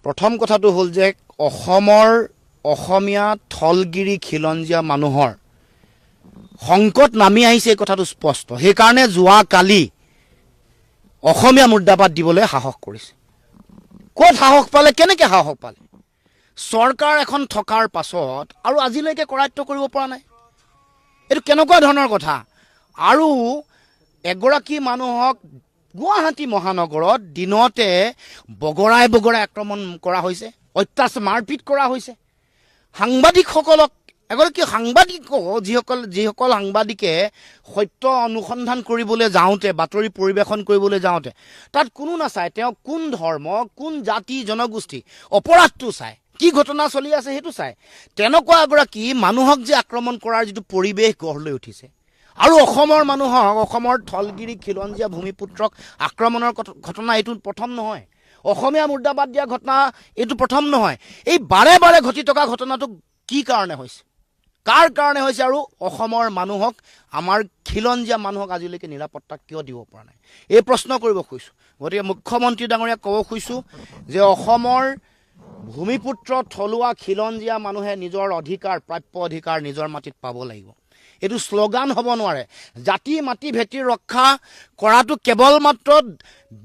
প্ৰথম কথাটো হ'ল যে অসমীয়া থলগিৰি খিলঞ্জীয়া মানুহৰ সংকট নামি আহিছে, এই কথাটো স্পষ্ট। সেইকাৰণে যোৱাকালি অসমীয়া মুৰ্দাবাদ দিবলৈ সাহস কৰিছে। ক'ত সাহস পালে, কেনেকৈ সাহস পালে? চৰকাৰ এখন থকাৰ পাছত আৰু আজিলৈকে কৰায়ত্ব কৰিব পৰা নাই। এইটো কেনেকুৱা ধৰণৰ কথা? আৰু এগৰাকী মানুহক গুৱাহাটী মহানগৰত দিনতে বগৰাই আক্ৰমণ কৰা হৈছে, অত্যাচাৰ মাৰপিট কৰা হৈছে। সাংবাদিকসকলক, এগৰাকী সাংবাদিক যিসকল সাংবাদিকে সত্য অনুসন্ধান কৰিবলৈ যাওঁতে, বাতৰি পৰিৱেশন কৰিবলৈ যাওঁতে তাত কোনো নাচায় তেওঁ কোন ধৰ্ম, কোন জাতি জনগোষ্ঠী, অপৰাধটো চায়, কি ঘটনা চলি আছে সেইটো চায়। তেনেকুৱা এগৰাকী মানুহক যে আক্ৰমণ কৰাৰ যিটো পৰিৱেশ গঢ় লৈ উঠিছে, আৰু অসমৰ মানুহক, অসমৰ থলগিৰি খিলঞ্জীয়া ভূমিপুত্ৰক আক্ৰমণৰ ঘটনা এইটো প্ৰথম নহয়। অসমীয়া মুৰ্দাবাদ দিয়া ঘটনা এইটো প্ৰথম নহয়। এই বাৰে ঘটি থকা ঘটনাটো কি কাৰণে হৈছে, কাৰ কাৰণে হৈছে, আৰু অসমৰ মানুহক, আমাৰ খিলঞ্জীয়া মানুহক আজিলৈকে নিৰাপত্তা কিয় দিব পৰা নাই, এই প্ৰশ্ন কৰিব খুজিছোঁ। গতিকে মুখ্যমন্ত্ৰী ডাঙৰীয়াক ক'ব খুজিছোঁ যে অসমৰ ভূমিপুত্ৰ থলুৱা খিলঞ্জীয়া মানুহে নিজৰ অধিকাৰ, প্ৰাপ্য অধিকাৰ নিজৰ মাটিত পাব লাগিব। এইটো শ্লোগান হ'ব নোৱাৰে। জাতি মাটি ভেটি ৰক্ষা কৰাটো কেৱল মাত্ৰ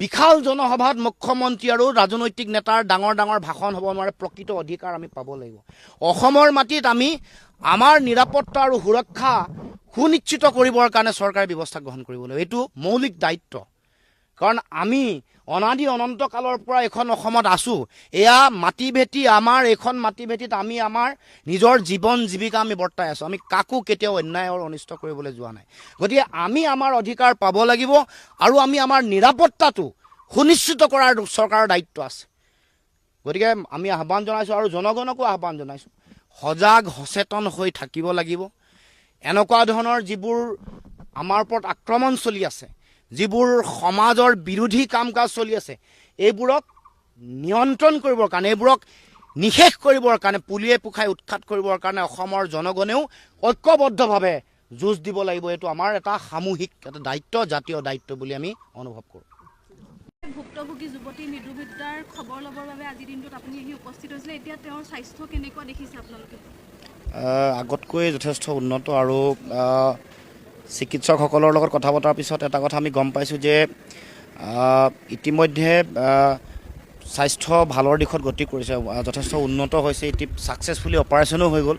বিশাল জনসভাত মুখ্যমন্ত্ৰী আৰু ৰাজনৈতিক নেতাৰ ডাঙৰ ভাষণ হ'ব নোৱাৰে। প্ৰকৃত অধিকাৰ আমি পাব লাগিব। অসমৰ মাটিত আমি আমাৰ নিৰাপত্তা আৰু সুৰক্ষা সুনিশ্চিত কৰিবৰ কাৰণে চৰকাৰে ব্যৱস্থা গ্ৰহণ কৰিব লাগিব। এইটো মৌলিক দায়িত্ব। কাৰণ আমি অনাদি অনন্ত কালৰ পৰা এইখন অসমত আছোঁ। এয়া মাটি ভেটি, আমাৰ এইখন মাটি ভেটিত আমি আমাৰ নিজৰ জীৱন জীৱিকা আমি বৰ্তাই আছোঁ। আমি কাকো কেতিয়াও অন্যায় আৰু অনিষ্ট কৰিবলৈ যোৱা নাই। গতিকে আমি আমাৰ অধিকাৰ পাব লাগিব, আৰু আমি আমাৰ নিৰাপত্তাটো সুনিশ্চিত কৰাৰ চৰকাৰৰ দায়িত্ব আছে। গতিকে আমি আহ্বান জনাইছোঁ, আৰু জনগণকো আহ্বান জনাইছোঁ, সজাগ সচেতন হৈ থাকিব লাগিব। এনেকুৱা ধৰণৰ যিবোৰ আমাৰ ওপৰত আক্ৰমণ চলি আছে, যিবোৰ সমাজৰ বিৰোধী কাম কাজ চলি আছে, এইবোৰক নিয়ন্ত্ৰণ কৰিবৰ কাৰণে, এইবোৰক নিশেষ কৰিবৰ কাৰণে, পুলিয়ে পোখাই উৎখাত কৰিবৰ কাৰণে অসমৰ জনগণেও ঐক্যবদ্ধভাৱে যুঁজ দিব লাগিব। এইটো আমাৰ এটা সামূহিক এটা দায়িত্ব, জাতীয় দায়িত্ব বুলি আমি অনুভৱ কৰোঁ। ভুক্তভোগী যুৱতী মৃদুবিদ্যাৰ খবৰ ল'বৰ বাবে আজিৰ দিনটোত আপুনি আহি উপস্থিত হৈছিলে। এতিয়া তেওঁৰ স্বাস্থ্য কেনেকুৱা দেখিছে আপোনালোকে? আগতকৈ যথেষ্ট উন্নত, আৰু চিকিৎসকসকলৰ লগত কথা পতাৰ পিছত এটা কথা আমি গম পাইছোঁ যে ইতিমধ্যে স্বাস্থ্য ভালৰ দিশত গতি কৰিছে, যথেষ্ট উন্নত হৈছে, ছাকচেছফুলি অপাৰেশ্যনো হৈ গ'ল।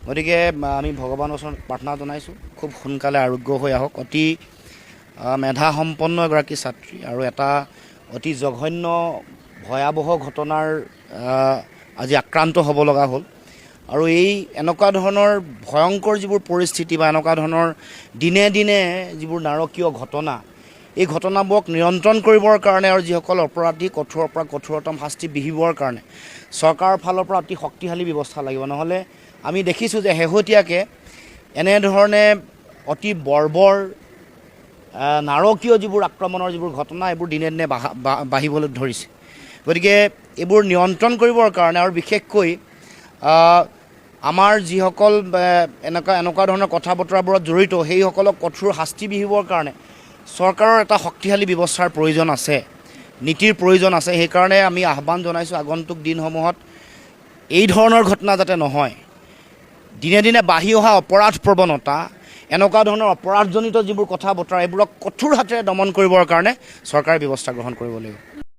গতিকে আমি ভগৱানৰ ওচৰত প্ৰাৰ্থনা জনাইছোঁ, খুব সোনকালে আৰোগ্য হৈ আহক। অতি মেধাসম্পন্ন এগৰাকী ছাত্ৰী, আৰু এটা অতি জঘন্য ভয়াৱহ ঘটনাৰ আজি আক্ৰান্ত হ'ব লগা হ'ল। আৰু এনেকুৱা ধৰণৰ ভয়ংকৰ যিবোৰ পৰিস্থিতি, বা এনেকুৱা ধৰণৰ দিনে যিবোৰ নাৰকীয় ঘটনা, এই ঘটনাবোৰক নিয়ন্ত্ৰণ কৰিবৰ কাৰণে, আৰু যিসকল অপৰাধী কঠোৰৰ পৰা কঠোৰতম শাস্তি বিহিবৰ কাৰণে চৰকাৰৰ ফালৰ পৰা অতি শক্তিশালী ব্যৱস্থা লাগিব। নহ'লে আমি দেখিছোঁ যে শেহতীয়াকৈ এনেধৰণে অতি বৰ্বৰ নাৰকীয় যিবোৰ আক্ৰমণৰ যিবোৰ ঘটনা, এইবোৰ দিনে বাঢ়িবলৈ ধৰিছে। গতিকে এইবোৰ নিয়ন্ত্ৰণ কৰিবৰ কাৰণে, আৰু বিশেষকৈ আমাৰ যিসকল এনেকুৱা ধৰণৰ কথা বতৰাবোৰত জড়িত, সেইসকলক কঠোৰ শাস্তি বিহিবৰ কাৰণে চৰকাৰৰ এটা শক্তিশালী ব্যৱস্থাৰ প্ৰয়োজন আছে, নীতিৰ প্ৰয়োজন আছে। সেইকাৰণে আমি আহ্বান জনাইছোঁ, আগন্তুক দিনসমূহত এই ধৰণৰ ঘটনা যাতে নহয়। দিনে বাঢ়ি অহা অপৰাধ প্ৰৱণতা, এনেকুৱা ধৰণৰ অপৰাধজনিত যিবোৰ কথা বতৰা, এইবোৰক কঠোৰ হাতেৰে দমন কৰিবৰ কাৰণে চৰকাৰে ব্যৱস্থা গ্ৰহণ কৰিব লাগিব।